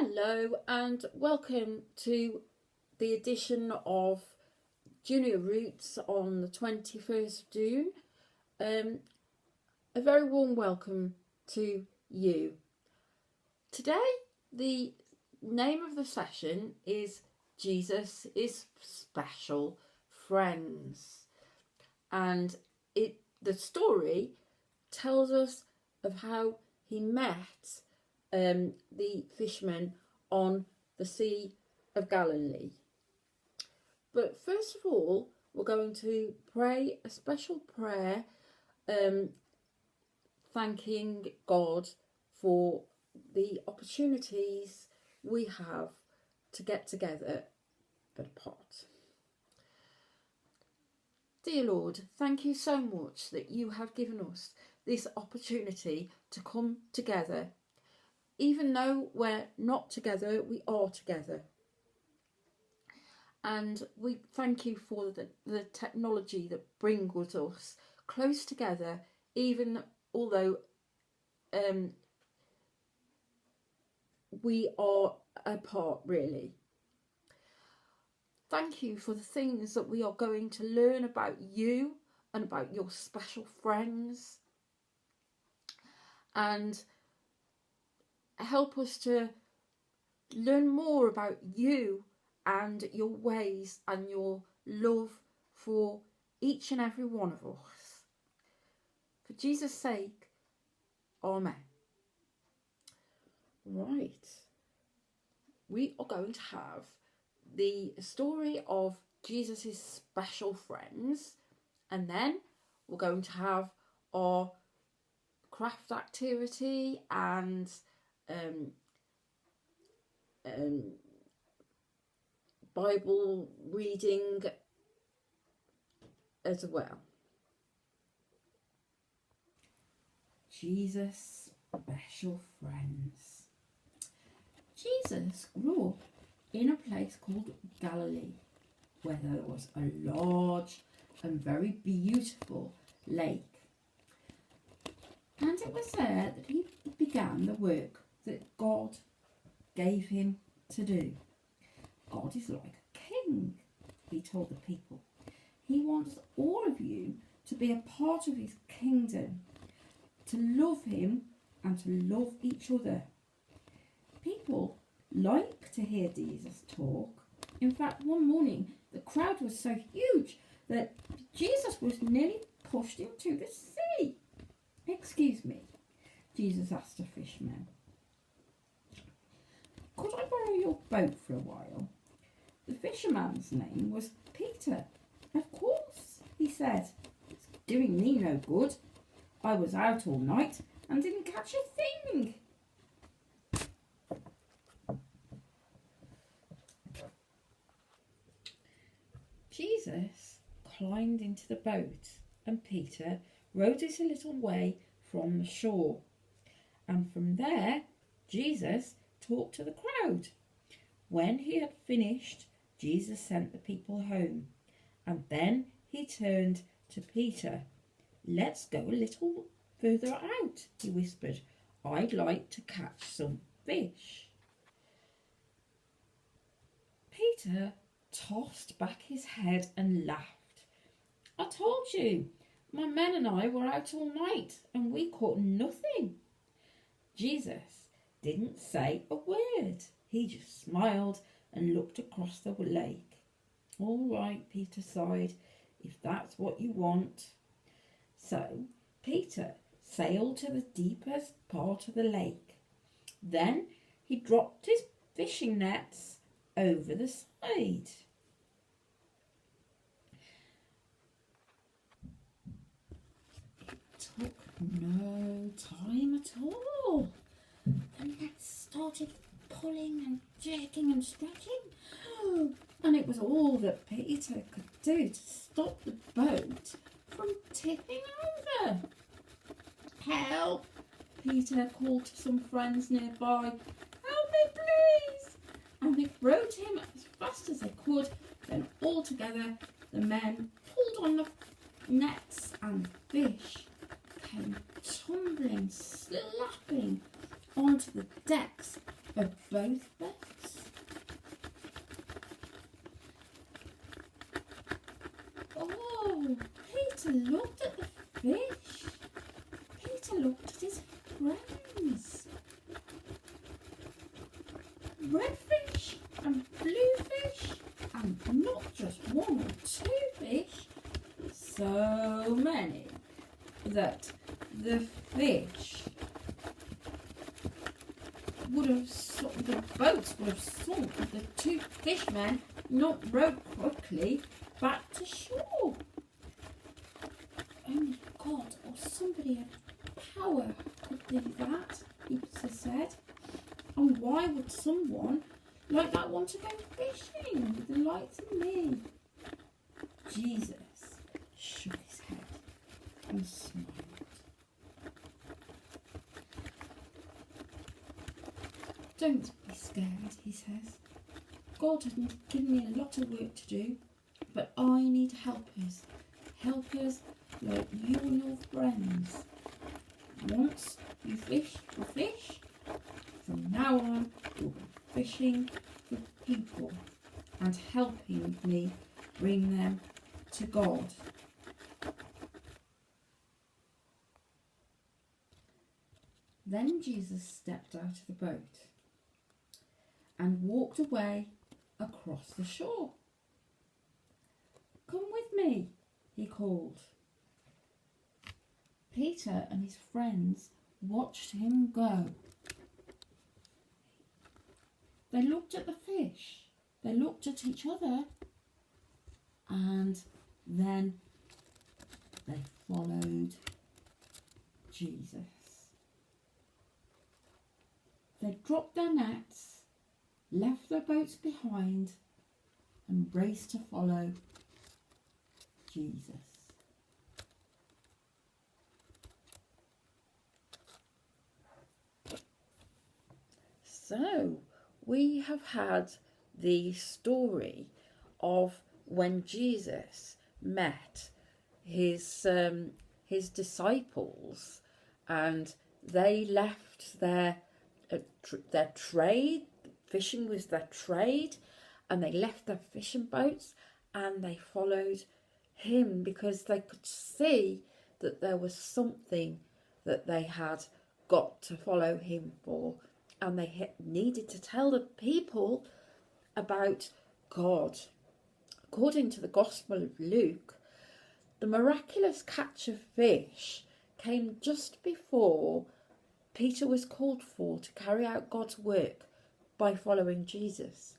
Hello and welcome to the edition of Junior Roots on the 21st of June. A very warm welcome to you. Today the name of the session is Jesus is Special Friends, and the story tells us of how he met the fishermen on the Sea of Galilee. But first of all, we're going to pray a special prayer thanking God for the opportunities we have to get together but apart. Dear Lord, thank you so much that you have given us this opportunity to come together. Even though we're not together, we are together. And we thank you for the technology that brings us close together, even although we are apart, really. Thank you for the things that we are going to learn about you and about your special friends. And help us to learn more about you and your ways and your love for each and every one of us. For Jesus' sake, Amen. Right. We are going to have the story of Jesus' special friends, and then we're going to have our craft activity and Bible reading as well. Jesus' special friends. Jesus grew up in a place called Galilee, where there was a large and very beautiful lake. And it was there that he began the work that God gave him to do. God is like a king, he told the people. He wants all of you to be a part of his kingdom, to love him and to love each other. People like to hear Jesus talk. In fact, one morning the crowd was so huge that Jesus was nearly pushed into the sea. Excuse me, Jesus asked a fisherman. Could I borrow your boat for a while? The fisherman's name was Peter. Of course, he said. It's doing me no good. I was out all night and didn't catch a thing. Jesus climbed into the boat and Peter rowed it a little way from the shore. And from there, Jesus talked to the crowd. When he had finished, Jesus sent the people home. And then he turned to Peter. Let's go a little further out, he whispered. I'd like to catch some fish. Peter tossed back his head and laughed. I told you, my men and I were out all night and we caught nothing. Jesus didn't say a word. He just smiled and looked across the lake. All right, Peter sighed, if that's what you want. So Peter sailed to the deepest part of the lake. Then he dropped his fishing nets over the side. It took no time at all. The nets started pulling and jerking and stretching, and it was all that Peter could do to stop the boat from tipping over. Help! Peter called to some friends nearby. Help me, please! And they rowed him as fast as they could. Then all together the men pulled on the nets and the fish came tumbling, slapping onto the decks of both boats. Oh, Peter looked at the fish. Peter looked at his friends. Red fish and blue fish, and not just one or two fish, so many that the fish would have the boats would have sunk if the two fishermen not rowed quickly back to shore. Only God or somebody of power could do that, Peter said. And why would someone like that want to go fishing with the likes of me? Jesus shook his head and smiled. Don't be scared, he says. God has given me a lot of work to do, but I need helpers. Helpers like you and your friends. Once you fish for fish, from now on you'll be fishing for people and helping me bring them to God. Then Jesus stepped out of the boat and walked away across the shore. Come with me, he called. Peter and his friends watched him go. They looked at the fish, they looked at each other, and then they followed Jesus. They dropped their nets, left their boats behind, and raced to follow Jesus. So, we have had the story of when Jesus met his disciples, and they left their trade. Fishing was their trade, and they left their fishing boats and they followed him because they could see that there was something that they had got to follow him for, and they needed to tell the people about God. According to the Gospel of Luke, the miraculous catch of fish came just before Peter was called for to carry out God's work by following Jesus.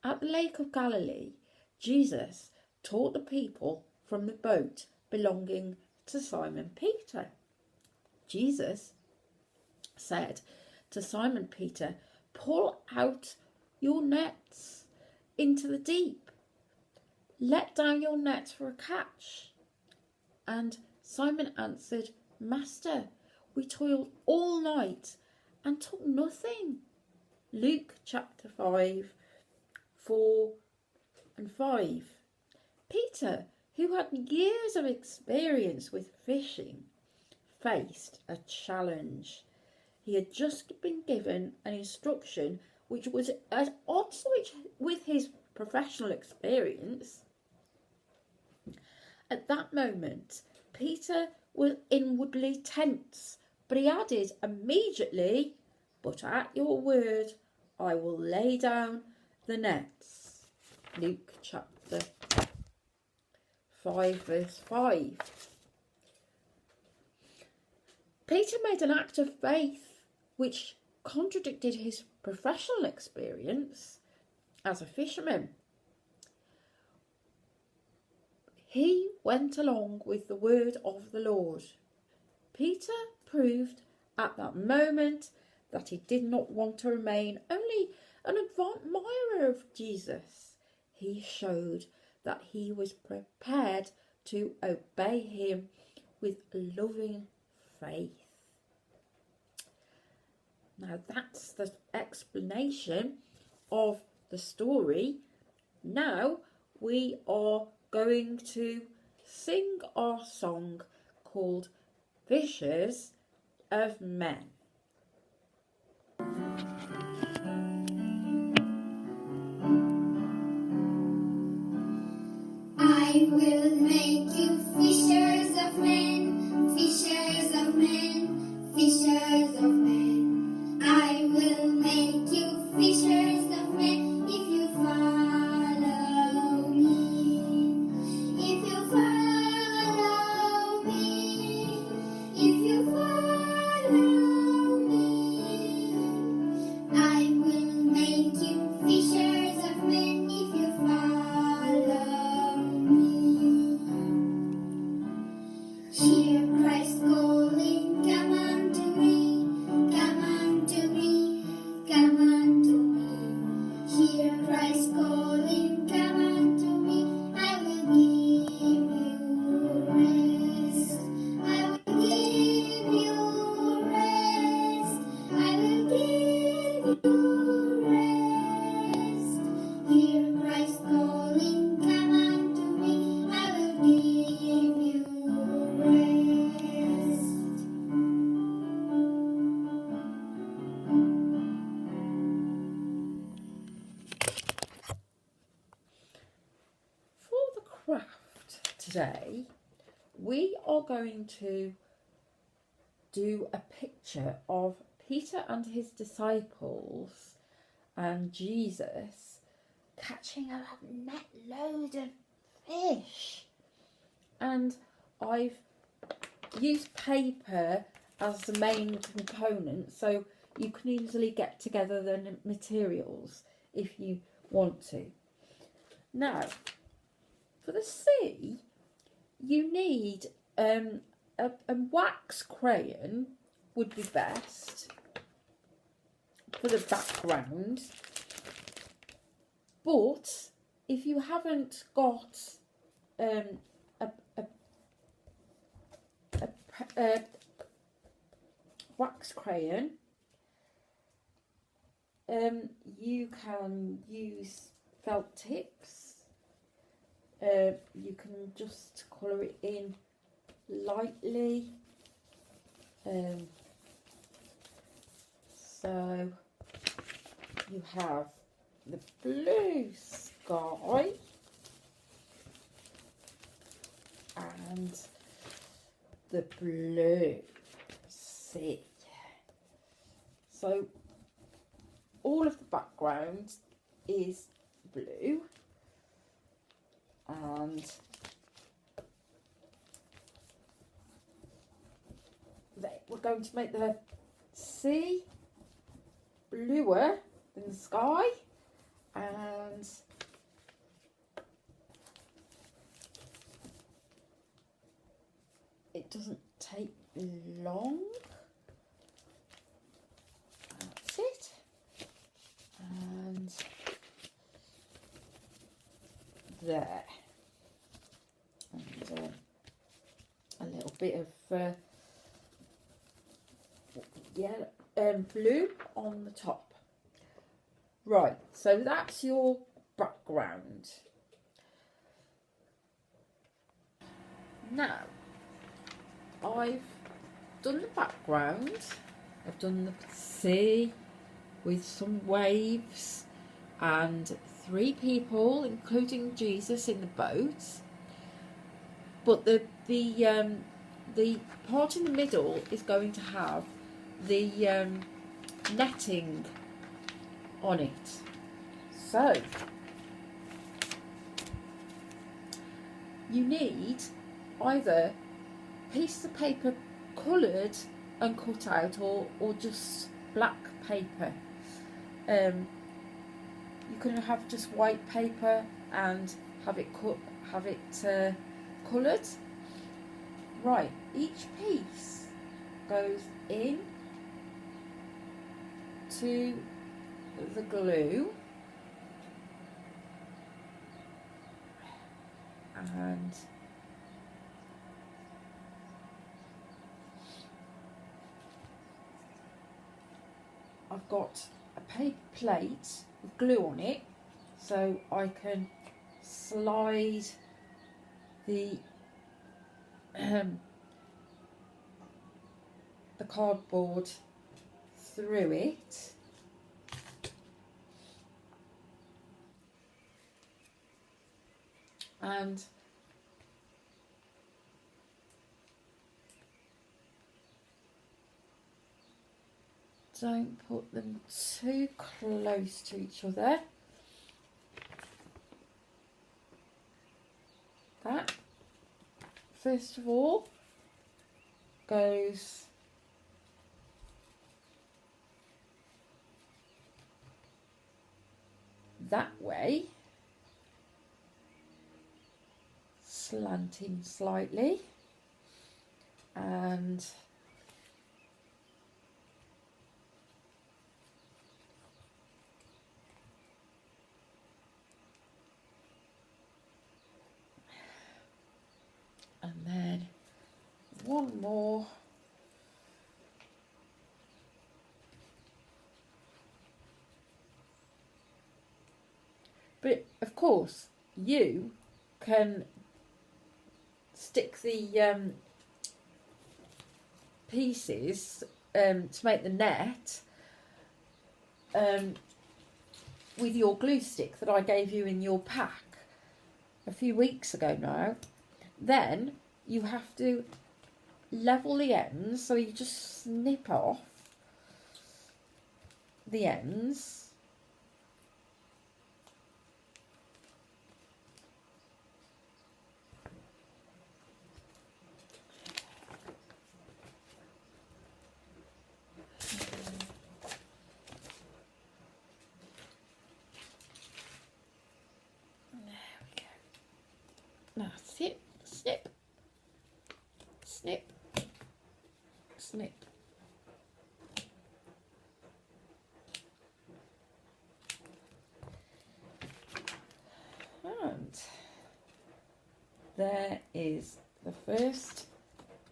At the Lake of Galilee, Jesus taught the people from the boat belonging to Simon Peter. Jesus said to Simon Peter, "Pull out your nets into the deep. Let down your nets for a catch." And Simon answered, "Master, we toiled all night and took nothing." Luke chapter 5, 4 and 5. Peter, who had years of experience with fishing, faced a challenge. He had just been given an instruction which was at odds with his professional experience. At that moment, Peter was inwardly tense, but he added immediately, "But at your word, I will lay down the nets." Luke chapter 5, verse 5. Peter made an act of faith which contradicted his professional experience as a fisherman. He went along with the word of the Lord. Peter proved at that moment that he did not want to remain only an admirer of Jesus. He showed that he was prepared to obey him with loving faith. Now that's the explanation of the story. Now we are going to sing our song called "Fishers of Men." will make you fishers of men, fishers of men, fishers of men. I will make you fishers of men if you follow me. If you follow me, if you follow me, I will make you fishers of men if you follow me. Hear Christ calling, come unto me, come unto me, come unto me. Hear Christ calling, come unto me, I will give you rest. I will give you rest. I will give you rest. Hear Christ calling, come unto me, I will give you rest. For the craft today, we are going to do a picture of Peter and his disciples and Jesus catching a net load of fish. And I've used paper as the main component, so you can easily get together the materials if you want to. Now, for the sea, you need a wax crayon would be best for the background. But if you haven't got a wax crayon, you can use felt tips. You can just colour it in lightly. So you have the blue sky and the blue sea. So all of the background is blue, and we're going to make the sea bluer than the sky, and it doesn't take long. That's it. And there, and a little bit of blue on the top. Right, so that's your background. Now, I've done the background. I've done the sea with some waves and 3 people, including Jesus, in the boat. But the part in the middle is going to have the netting on it. So you need either piece of paper coloured and cut out, or just black paper. You can have just white paper and have it coloured. Right, each piece goes in to the glue, and I've got a paper plate with glue on it, so I can slide the cardboard through it. And don't put them too close to each other. That, first of all, goes that way, slanting slightly, and then one more. But of course, you can stick the pieces to make the net with your glue stick that I gave you in your pack a few weeks ago now. Then you have to level the ends, so you just snip off the ends. That's it. Snip, snip, snip. And there is the first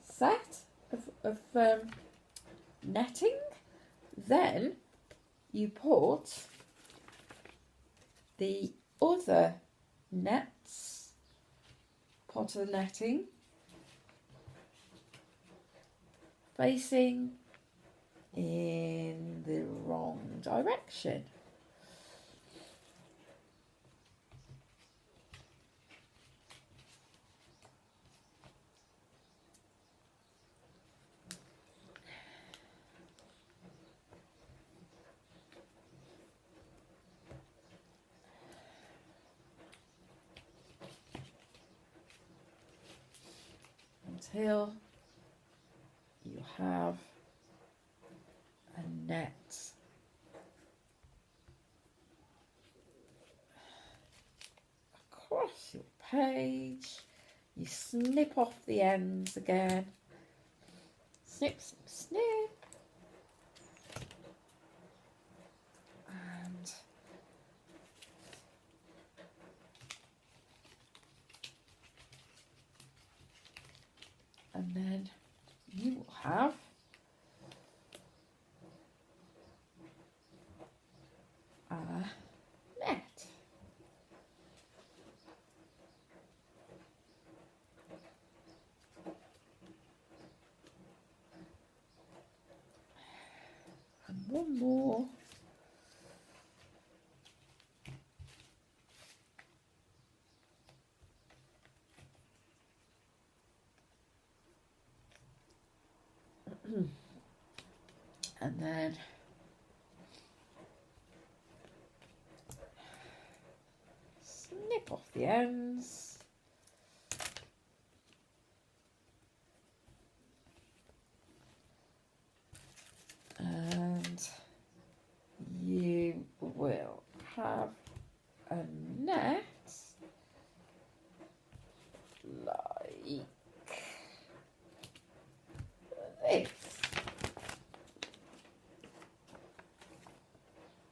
set of netting. Then you put the other nets, pot of netting, facing in the wrong direction. Until you have a net across your page. You snip off the ends again. Snip, snip, snip. And then you will have a net. And one more. And then snip off the ends. And you will have a net like this.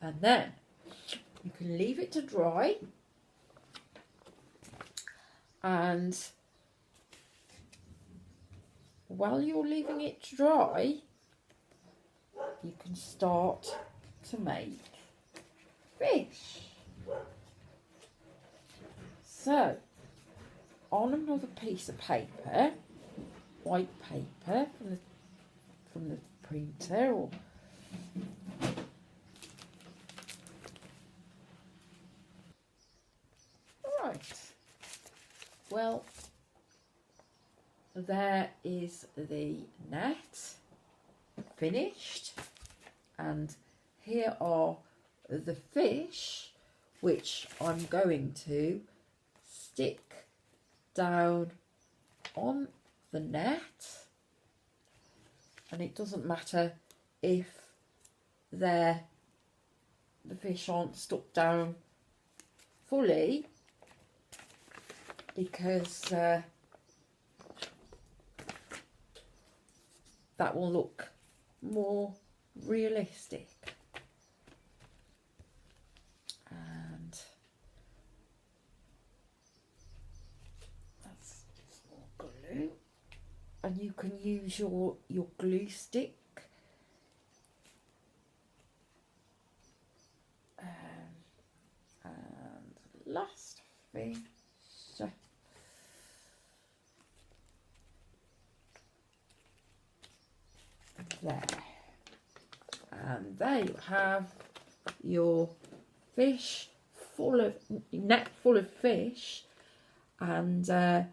And then you can leave it to dry, and while you're leaving it to dry, you can start to make fish. So, on another piece of paper, white paper from the printer, or right. Well, there is the net finished, And here are the fish, which I'm going to stick down on the net. And it doesn't matter if the fish aren't stuck down fully, because that will look more realistic. And that's some more glue, and you can use your glue stick. And last fish. There. And there you have your fish net full of fish, and the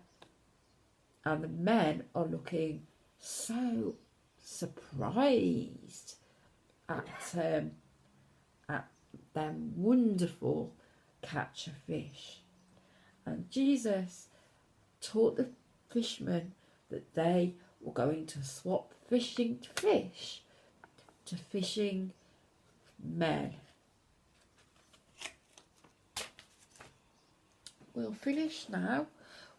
men are looking so surprised at them wonderful catch of fish. And Jesus taught the fishermen that they were going to swap fishing to fish to fishing men. We'll finish now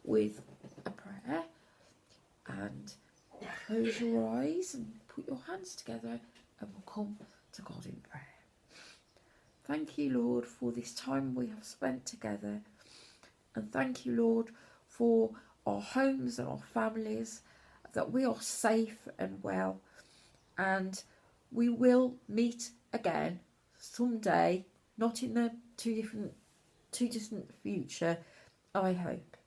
with a prayer, and close your eyes and put your hands together, and we'll come to God in prayer. Thank you, Lord, for this time we have spent together, and thank you, Lord, for our homes and our families, that we are safe and well, and we will meet again someday, not in the too distant future, I hope.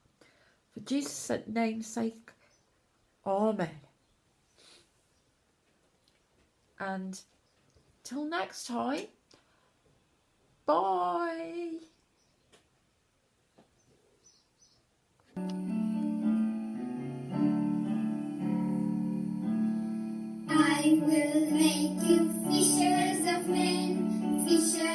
For Jesus' name's sake, Amen. And till next time, bye. I will make you fishers of men, fishers